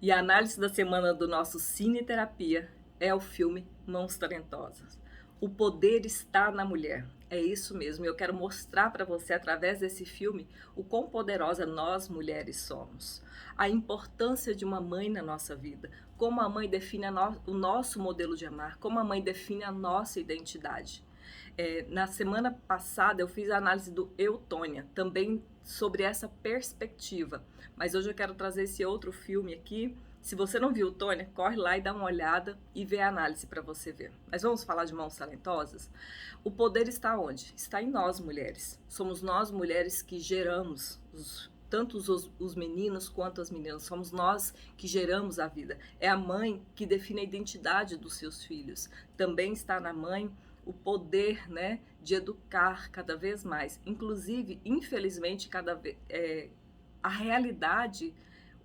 E a análise da semana do nosso Cine Terapia é o filme Mãos Talentosas. O poder está na mulher. É isso mesmo. Eu quero mostrar para você, através desse filme, o quão poderosa nós mulheres somos. A importância de uma mãe na nossa vida. Como a mãe define o nosso modelo de amar. Como a mãe define a nossa identidade. Na semana passada eu fiz a análise do Eutônia, também sobre essa perspectiva. Mas hoje eu quero trazer esse outro filme aqui. Se você não viu o Tônia, corre lá e dá uma olhada e vê a análise para você ver. Mas vamos falar de Mãos Talentosas? O poder está onde? Está em nós, mulheres. Somos nós, mulheres, que geramos tanto os meninos quanto as meninas. Somos nós que geramos a vida. É a mãe que define a identidade dos seus filhos. Também está na mãe o poder, né, de educar cada vez mais. Inclusive, infelizmente, a realidade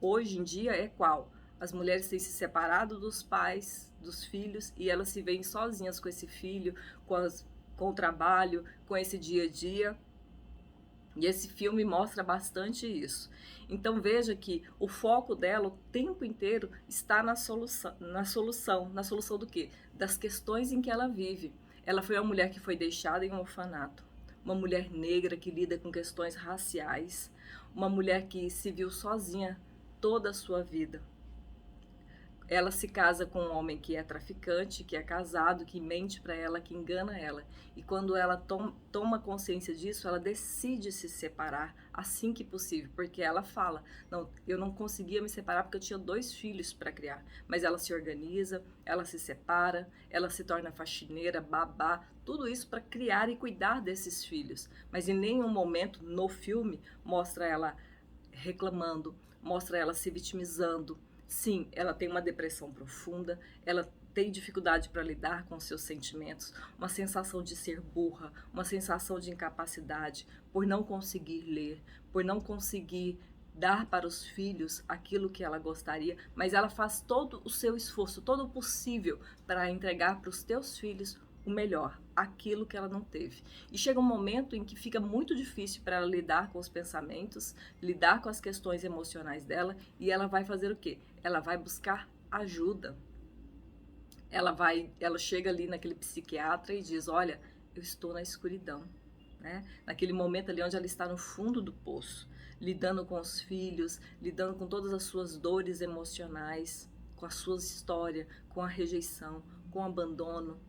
hoje em dia é qual? As mulheres têm se separado dos pais, dos filhos, e elas se veem sozinhas com esse filho, com o trabalho, com esse dia a dia. E esse filme mostra bastante isso. Então veja que o foco dela o tempo inteiro está na solução. Na solução do quê? Das questões em que ela vive. Ela foi uma mulher que foi deixada em um orfanato, uma mulher negra que lida com questões raciais, uma mulher que se viu sozinha toda a sua vida. Ela se casa com um homem que é traficante, que é casado, que mente para ela, que engana ela. E quando ela toma consciência disso, ela decide se separar assim que possível, porque ela fala: não, eu não conseguia me separar porque eu tinha 2 filhos para criar. Mas ela se organiza, ela se separa, ela se torna faxineira, babá, tudo isso para criar e cuidar desses filhos. Mas em nenhum momento no filme mostra ela reclamando, mostra ela se vitimizando. Sim, ela tem uma depressão profunda, ela tem dificuldade para lidar com seus sentimentos, uma sensação de ser burra, uma sensação de incapacidade por não conseguir ler, por não conseguir dar para os filhos aquilo que ela gostaria, mas ela faz todo o seu esforço, todo o possível para entregar para os teus filhos o melhor, aquilo que ela não teve. E chega um momento em que fica muito difícil para ela lidar com os pensamentos, lidar com as questões emocionais dela, e ela vai fazer o quê? Ela vai buscar ajuda. Ela chega ali naquele psiquiatra e diz: olha, eu estou na escuridão, né? Naquele momento ali onde ela está no fundo do poço, lidando com os filhos, lidando com todas as suas dores emocionais, com a sua história, com a rejeição, com o abandono,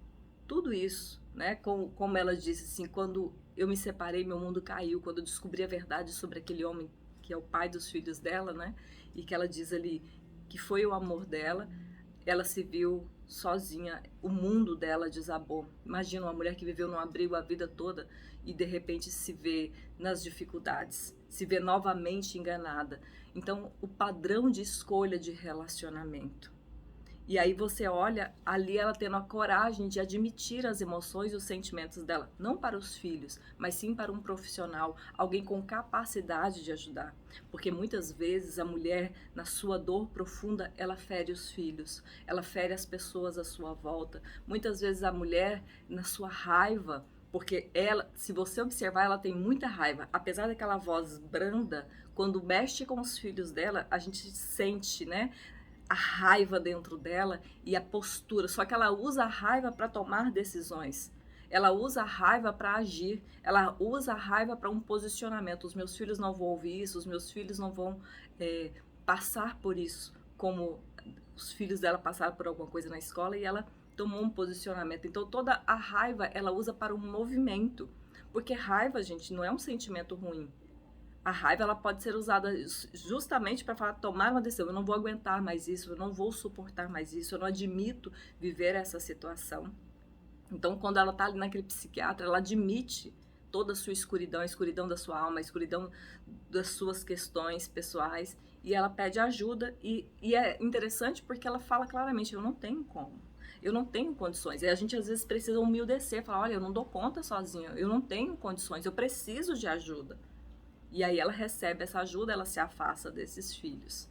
tudo isso, né? Como ela disse assim, quando eu me separei, meu mundo caiu, quando eu descobri a verdade sobre aquele homem que é o pai dos filhos dela, né? E que ela diz ali que foi o amor dela, ela se viu sozinha, o mundo dela desabou. Imagina uma mulher que viveu num abrigo a vida toda e de repente se vê nas dificuldades, se vê novamente enganada. Então, o padrão de escolha de relacionamento. E aí você olha ali ela tendo a coragem de admitir as emoções e os sentimentos dela, não para os filhos, mas sim para um profissional, alguém com capacidade de ajudar. Porque muitas vezes a mulher, na sua dor profunda, ela fere os filhos, ela fere as pessoas à sua volta. Muitas vezes a mulher, na sua raiva, porque ela, se você observar, ela tem muita raiva. Apesar daquela voz branda, quando mexe com os filhos dela, a gente sente, né, a raiva dentro dela e a postura. Só que ela usa a raiva para tomar decisões. Ela usa a raiva para agir. Ela usa a raiva para um posicionamento. Os meus filhos não vão ouvir isso, os meus filhos não vão passar por isso, como os filhos dela passaram por alguma coisa na escola, e ela tomou um posicionamento. Então toda a raiva ela usa para um movimento. Porque raiva, gente, não é um sentimento ruim. A raiva ela pode ser usada justamente para tomar uma decisão. Eu não vou aguentar mais isso, eu não vou suportar mais isso, eu não admito viver essa situação. Então, quando ela está ali naquele psiquiatra, ela admite toda a sua escuridão, a escuridão da sua alma, a escuridão das suas questões pessoais, e ela pede ajuda. E é interessante porque ela fala claramente: eu não tenho como. Eu não tenho condições. E a gente às vezes precisa humildecer, falar: olha, eu não dou conta sozinha, eu não tenho condições, eu preciso de ajuda. E aí ela recebe essa ajuda, ela se afasta desses filhos.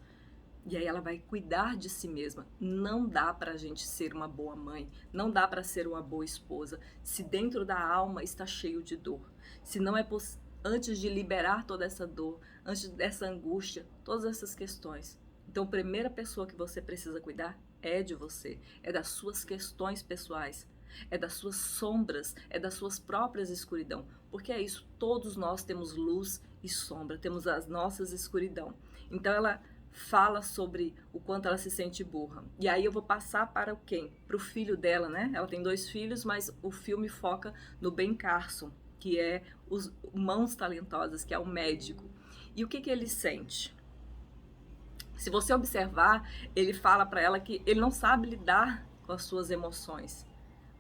E aí ela vai cuidar de si mesma. Não dá pra gente ser uma boa mãe, não dá pra ser uma boa esposa, se dentro da alma está cheio de dor. Se não é antes de liberar toda essa dor, antes dessa angústia, todas essas questões. Então, a primeira pessoa que você precisa cuidar é de você, é das suas questões pessoais, é das suas sombras, é das suas próprias escuridão. Porque é isso, todos nós temos luz e sombra, temos as nossas escuridão. Então, ela fala sobre o quanto ela se sente burra. E aí eu vou passar para o quem? Para o filho dela, né? Ela tem 2 filhos, mas o filme foca no Ben Carson, que é os Mãos Talentosas, que é o médico. E o que ele sente? Se você observar, ele fala para ela que ele não sabe lidar com as suas emoções.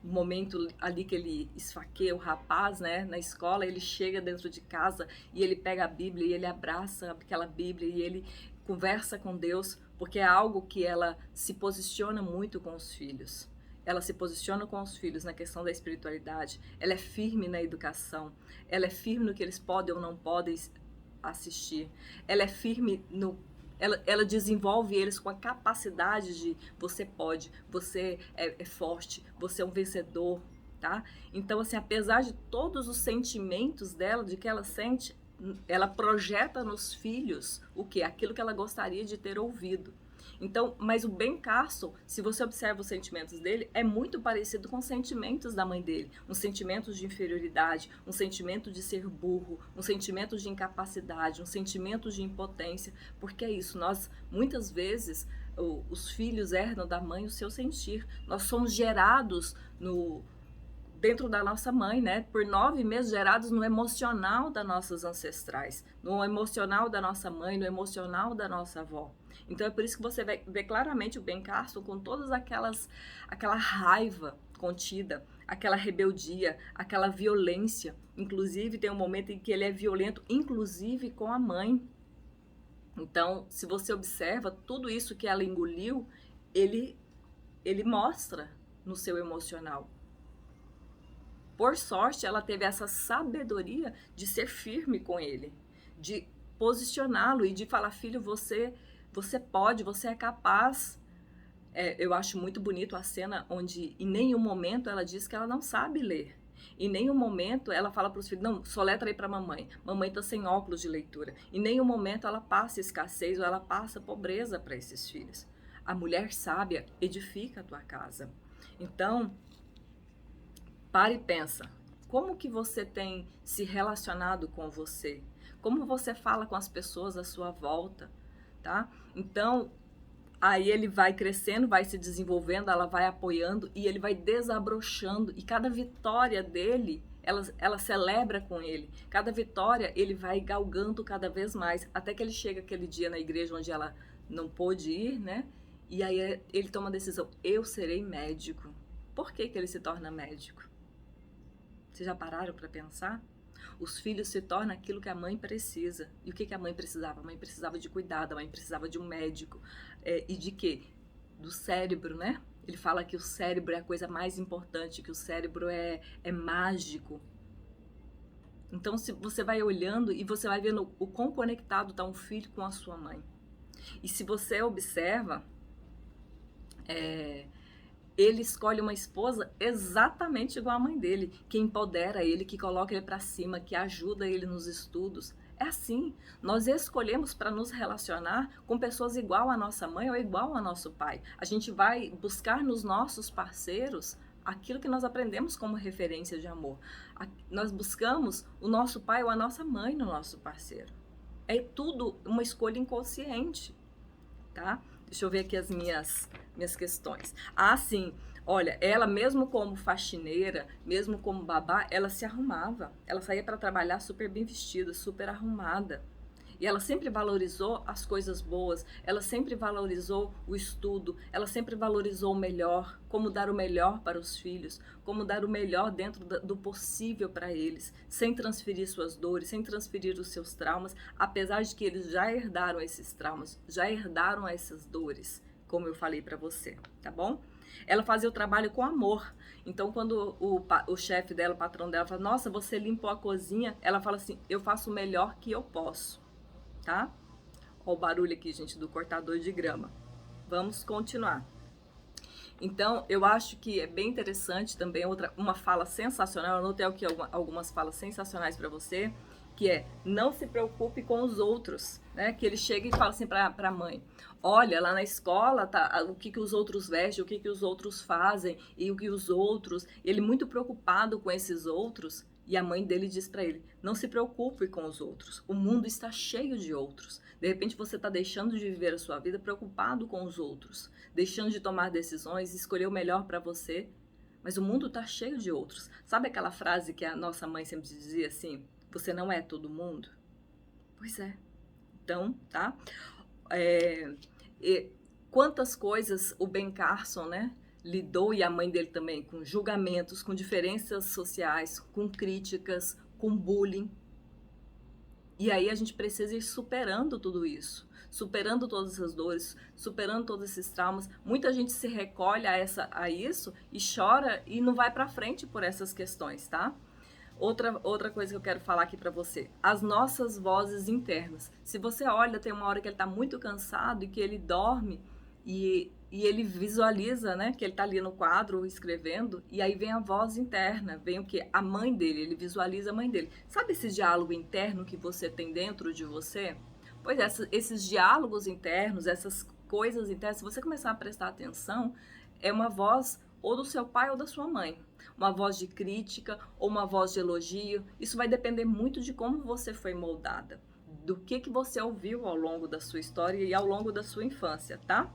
O momento ali que ele esfaqueia o rapaz, né, na escola, ele chega dentro de casa e ele pega a Bíblia e ele abraça aquela Bíblia e ele conversa com Deus, porque é algo que ela se posiciona muito com os filhos. Ela se posiciona com os filhos na questão da espiritualidade, ela é firme na educação, ela é firme no que eles podem ou não podem assistir, ela é firme no... Ela desenvolve eles com a capacidade de você pode, você é forte, você é um vencedor, tá? Então, assim, apesar de todos os sentimentos dela, de que ela sente, ela projeta nos filhos o quê? Aquilo que ela gostaria de ter ouvido. Então, mas o Ben Carson, se você observa os sentimentos dele, é muito parecido com os sentimentos da mãe dele. Um sentimento de inferioridade, um sentimento de ser burro, um sentimento de incapacidade, um sentimento de impotência. Porque é isso, nós muitas vezes, os filhos herdam da mãe o seu sentir. Nós somos gerados dentro da nossa mãe, né? Por 9 meses gerados no emocional das nossas ancestrais, no emocional da nossa mãe, no emocional da nossa avó. Então é por isso que você vê claramente o Ben Carson com todas aquela raiva contida, aquela rebeldia, aquela violência. Inclusive tem um momento em que ele é violento, inclusive com a mãe. Então, se você observa tudo isso que ela engoliu, ele mostra no seu emocional. Por sorte, ela teve essa sabedoria de ser firme com ele, de posicioná-lo e de falar, filho, você pode, você é capaz. Eu acho muito bonito a cena onde em nenhum momento ela diz que ela não sabe ler. Em nenhum momento ela fala para os filhos, não, soletra aí para mamãe. Mamãe está sem óculos de leitura. Em nenhum momento ela passa escassez ou ela passa pobreza para esses filhos. A mulher sábia edifica a tua casa. Então, para e pensa, como que você tem se relacionado com você? Como você fala com as pessoas à sua volta, tá? Então, aí ele vai crescendo, vai se desenvolvendo, ela vai apoiando e ele vai desabrochando. E cada vitória dele, ela celebra com ele. Cada vitória, ele vai galgando cada vez mais. Até que ele chega aquele dia na igreja onde ela não pôde ir, né? E aí ele toma a decisão, eu serei médico. Por que ele se torna médico? Vocês já pararam para pensar? Os filhos se tornam aquilo que a mãe precisa. E o que a mãe precisava? A mãe precisava de cuidado, a mãe precisava de um médico. E de quê? Do cérebro, né? Ele fala que o cérebro é a coisa mais importante, que o cérebro é mágico. Então, se você vai olhando e você vai vendo o quão conectado está um filho com a sua mãe. E se você observa, ele escolhe uma esposa exatamente igual à mãe dele, que empodera ele, que coloca ele para cima, que ajuda ele nos estudos. É assim, nós escolhemos para nos relacionar com pessoas igual à nossa mãe ou igual ao nosso pai. A gente vai buscar nos nossos parceiros aquilo que nós aprendemos como referência de amor. Nós buscamos o nosso pai ou a nossa mãe no nosso parceiro. É tudo uma escolha inconsciente, tá? Deixa eu ver aqui as minhas questões. Ah, sim. Olha, ela mesmo como faxineira, mesmo como babá, ela se arrumava. Ela saía para trabalhar super bem vestida, super arrumada. E ela sempre valorizou as coisas boas, ela sempre valorizou o estudo, ela sempre valorizou o melhor, como dar o melhor para os filhos, como dar o melhor dentro do possível para eles, sem transferir suas dores, sem transferir os seus traumas, apesar de que eles já herdaram esses traumas, já herdaram essas dores, como eu falei para você, tá bom? Ela fazia o trabalho com amor. Então, quando o chefe dela, o patrão dela, fala, nossa, você limpou a cozinha, ela fala assim, eu faço o melhor que eu posso. Tá? Olha o barulho aqui, gente, do cortador de grama. Vamos continuar. Então, eu acho que é bem interessante também uma fala sensacional. Eu anotei aqui algumas falas sensacionais para você, que é não se preocupe com os outros, né? Que ele chega e fala assim para a mãe: olha, lá na escola tá o que os outros vestem, o que os outros fazem e o que os outros. Ele muito preocupado com esses outros. E a mãe dele diz para ele: não se preocupe com os outros. O mundo está cheio de outros. De repente você está deixando de viver a sua vida preocupado com os outros, deixando de tomar decisões, escolher o melhor para você. Mas o mundo está cheio de outros. Sabe aquela frase que a nossa mãe sempre dizia assim: você não é todo mundo? Pois é. Então, tá? Quantas coisas o Ben Carson, né, lidou, e a mãe dele também, com julgamentos, com diferenças sociais, com críticas, com bullying. E aí a gente precisa ir superando tudo isso, superando todas essas dores, superando todos esses traumas. Muita gente se recolhe a isso e chora e não vai pra frente por essas questões, tá? Outra coisa que eu quero falar aqui pra você, as nossas vozes internas. Se você olha, tem uma hora que ele tá muito cansado e que ele dorme e ele visualiza, né, que ele tá ali no quadro escrevendo, e aí vem a voz interna, vem o que? A mãe dele, ele visualiza a mãe dele. Sabe esse diálogo interno que você tem dentro de você? Pois é, esses diálogos internos, essas coisas internas, se você começar a prestar atenção, é uma voz ou do seu pai ou da sua mãe. Uma voz de crítica ou uma voz de elogio. Isso vai depender muito de como você foi moldada, do que você ouviu ao longo da sua história e ao longo da sua infância, tá?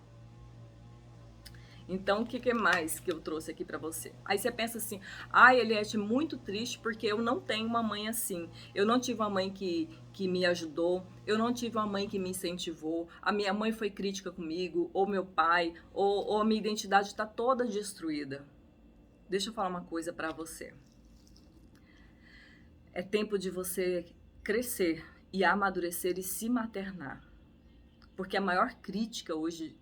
Então, o que mais que eu trouxe aqui pra você? Aí você pensa assim: ai, Eliette, muito triste porque eu não tenho uma mãe assim. Eu não tive uma mãe que me ajudou, eu não tive uma mãe que me incentivou, a minha mãe foi crítica comigo, ou meu pai, ou a minha identidade está toda destruída. Deixa eu falar uma coisa pra você. É tempo de você crescer e amadurecer e se maternar. Porque a maior crítica hoje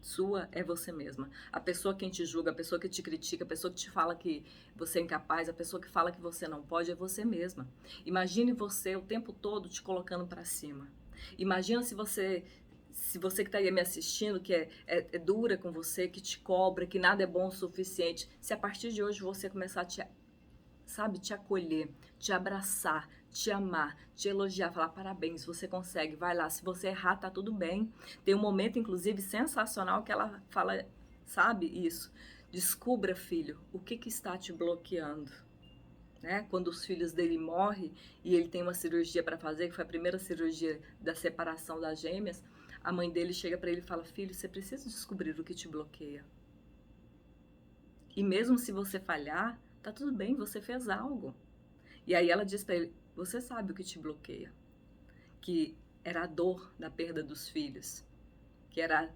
sua é você mesma. A pessoa que te julga, a pessoa que te critica, a pessoa que te fala que você é incapaz, a pessoa que fala que você não pode, é você mesma. Imagine você o tempo todo te colocando para cima. Imagina se você que está aí me assistindo, que é dura com você, que te cobra, que nada é bom o suficiente, se a partir de hoje você começar a te acolher, te abraçar, te amar, te elogiar, falar parabéns, você consegue, vai lá, se você errar, tá tudo bem. Tem um momento, inclusive, sensacional que ela fala, sabe, isso, descubra, filho, o que está te bloqueando. Né? Quando os filhos dele morrem e ele tem uma cirurgia para fazer, que foi a primeira cirurgia da separação das gêmeas, a mãe dele chega para ele e fala: filho, você precisa descobrir o que te bloqueia. E mesmo se você falhar, tá tudo bem, você fez algo. E aí ela diz para ele: você sabe o que te bloqueia? Que era a dor da perda dos filhos, que era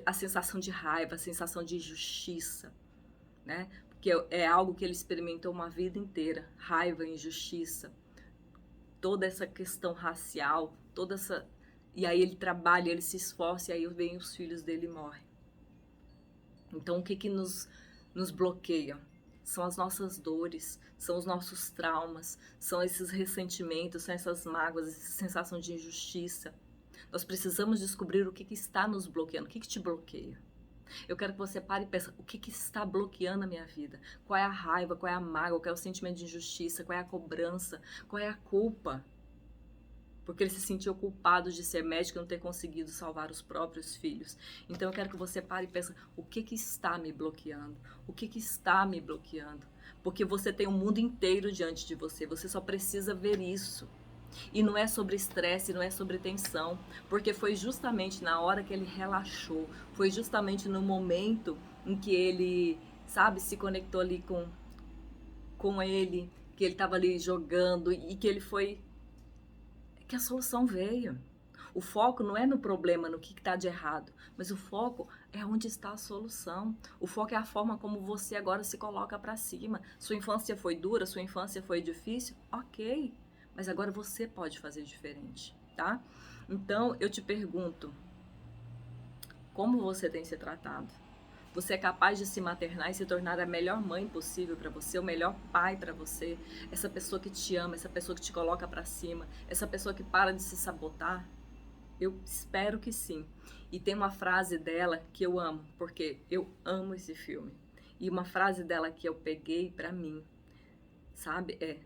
a sensação de raiva, a sensação de injustiça, né? Porque é algo que ele experimentou uma vida inteira, raiva, injustiça, toda essa questão racial, toda essa... E aí ele trabalha, ele se esforça, e aí vem os filhos dele e morrem. Então o que nos bloqueia? São as nossas dores, são os nossos traumas, são esses ressentimentos, são essas mágoas, essa sensação de injustiça. Nós precisamos descobrir o que está nos bloqueando, o que te bloqueia. Eu quero que você pare e pense: o que está bloqueando a minha vida? Qual é a raiva, qual é a mágoa, qual é o sentimento de injustiça, qual é a cobrança, qual é a culpa? Porque ele se sentiu culpado de ser médico e não ter conseguido salvar os próprios filhos. Então eu quero que você pare e pense: o que está me bloqueando? O que está me bloqueando? Porque você tem o mundo inteiro diante de você, você só precisa ver isso. E não é sobre estresse, não é sobre tensão, porque foi justamente na hora que ele relaxou, foi justamente no momento em que ele, sabe, se conectou ali com ele, que ele estava ali jogando e que ele foi... que a solução veio. O foco não é no problema, no que está de errado, mas o foco é onde está a solução. O foco é a forma como você agora se coloca para cima. Sua infância foi dura, sua infância foi difícil? Ok, mas agora você pode fazer diferente, tá? Então eu te pergunto, como você tem se tratado? Você é capaz de se maternar e se tornar a melhor mãe possível para você, o melhor pai para você, essa pessoa que te ama, essa pessoa que te coloca para cima, essa pessoa que para de se sabotar? Eu espero que sim. E tem uma frase dela que eu amo, porque eu amo esse filme. E uma frase dela que eu peguei pra mim, sabe, é: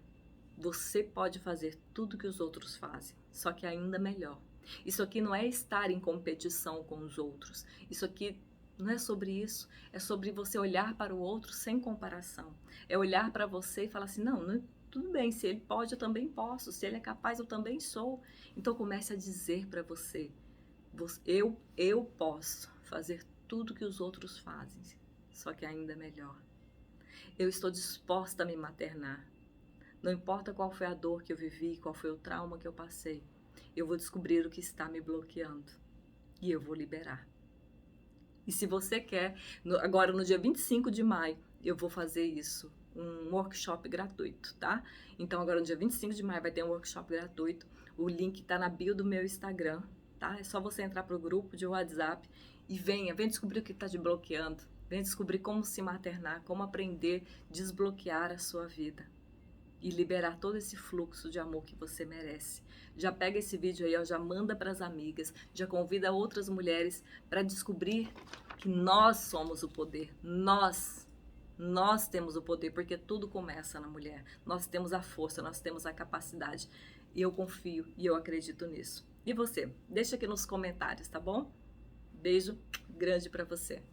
Você pode fazer tudo que os outros fazem, só que ainda melhor. Isso aqui não é estar em competição com os outros. Isso aqui não é sobre isso. É sobre você olhar para o outro sem comparação. É olhar para você e falar assim, não, tudo bem, se ele pode, eu também posso. Se ele é capaz, eu também sou. Então comece a dizer para você, eu posso fazer tudo que os outros fazem, só que ainda melhor. Eu estou disposta a me maternar. Não importa qual foi a dor que eu vivi, qual foi o trauma que eu passei, eu vou descobrir o que está me bloqueando e eu vou liberar. E se você quer, agora no dia 25 de maio, eu vou fazer isso, um workshop gratuito, tá? Então agora no dia 25 de maio vai ter um workshop gratuito, o link tá na bio do meu Instagram, tá? É só você entrar pro grupo de WhatsApp e vem descobrir o que está te bloqueando, vem descobrir como se maternar, como aprender a desbloquear a sua vida e liberar todo esse fluxo de amor que você merece. Já pega esse vídeo aí, ó, já manda para as amigas, já convida outras mulheres para descobrir que nós somos o poder. Nós temos o poder, porque tudo começa na mulher. Nós temos a força, nós temos a capacidade. E eu confio e eu acredito nisso. E você? Deixa aqui nos comentários, tá bom? Beijo grande para você.